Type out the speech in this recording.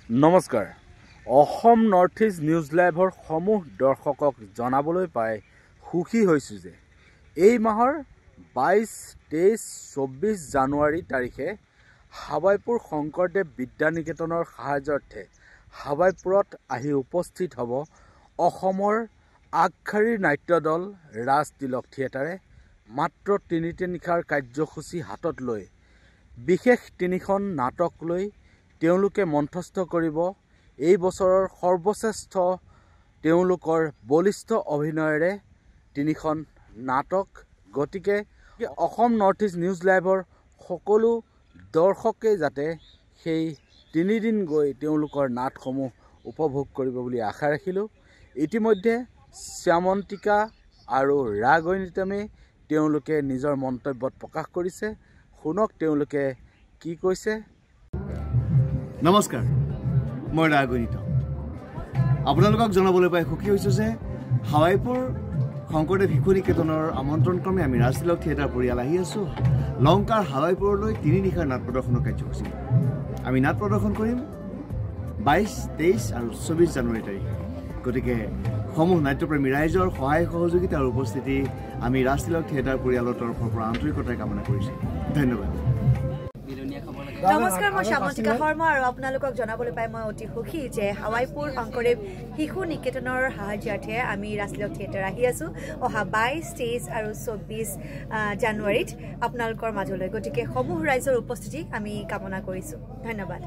নমস্কাৰ Assam north east news লাইভৰ সমূহ দৰ্শকক জনাবলৈ পাই সুখী হৈছোঁ যে এই মাহৰ 22, 23, 24 জানুৱাৰী তাৰিখে হাৱাইপুৰ শংকৰদেৱ বিদ্যানিকেতনৰ সাহায্যাৰ্থে হাৱাইপুৰত আহি উপস্থিত হ'ব অসমৰ আগশাৰীৰ নাট্য দল ৰাজ তিলক থিয়েটাৰে মাত্ৰ 3টি নিশাৰ কাৰ্যসূচী হাতত লৈ বিশেষ 3খন নাটক লৈ তেওঁলোকে মঞ্চস্থ কৰিব এই বছৰৰ সৰ্বশ্ৰেষ্ঠ তেওঁলোকৰ বলিষ্ঠ অভিনয়েৰে 3খন নাটক। গতিকে অসম নৰ্থ ইষ্ট নিউজ লাইভৰ সকলো দৰ্শকে যাতে সেই 3 দিন গৈ তেওঁলোকৰ নাটসমূহ উপভোগ কৰিব বুলি আশা ৰাখিলোঁ। ইতিমধ্যে শ্যামন্তিকা আৰু ৰাগৈনিতমে তেওঁলোকে নিজৰ মন্তব্যত প্ৰকাশ কৰিছে। শুনক তেওঁলোকে কি কৈছে। নমস্কাৰ, মই ৰাগৈনিতম। আপোনালোকক জনাবলৈ পাই সুখী হৈছোঁ যে হাৱাইপুৰ শংকৰদেৱ শিশু নিকেতনৰ আমন্ত্ৰণক্ৰমে আমি ৰাজ তিলক থিয়েটাৰ পৰিয়াল আহি আছোঁ লংকাৰ হাৱাইপুৰলৈ 3 নিশাৰ নাট প্ৰদৰ্শনৰ কাৰ্যসূচী। আমি নাট প্ৰদৰ্শন কৰিম 22, 23 আৰু 24 জানুৱাৰী তাৰিখে। গতিকে সমূহ নাট্যপ্ৰেমী ৰাইজৰ সহায় সহযোগিতা আৰু উপস্থিতি আমি ৰাজ তিলক থিয়েটাৰ পৰিয়ালৰ তৰফৰ পৰা আন্তৰিকতাৰে কামনা কৰিছোঁ। ধন্যবাদ। নমস্কাৰ, মই শ্যামন্তিকা শৰ্মা আৰু আপোনালোকক জনাবলৈ পাই মই অতি সুখী যে হাৱাইপুৰ শংকৰদেৱ শিশু নিকেতনৰ সাহায্যাৰ্থে আমি ৰাজ তিলক থিয়েটাৰ আহি আছোঁ অহা 22, 23 আৰু 24 জানুৱাৰীত আপোনালোকৰ মাজলৈ। গতিকে সমূহ ৰাইজৰ উপস্থিতি আমি কামনা কৰিছোঁ। ধন্যবাদ।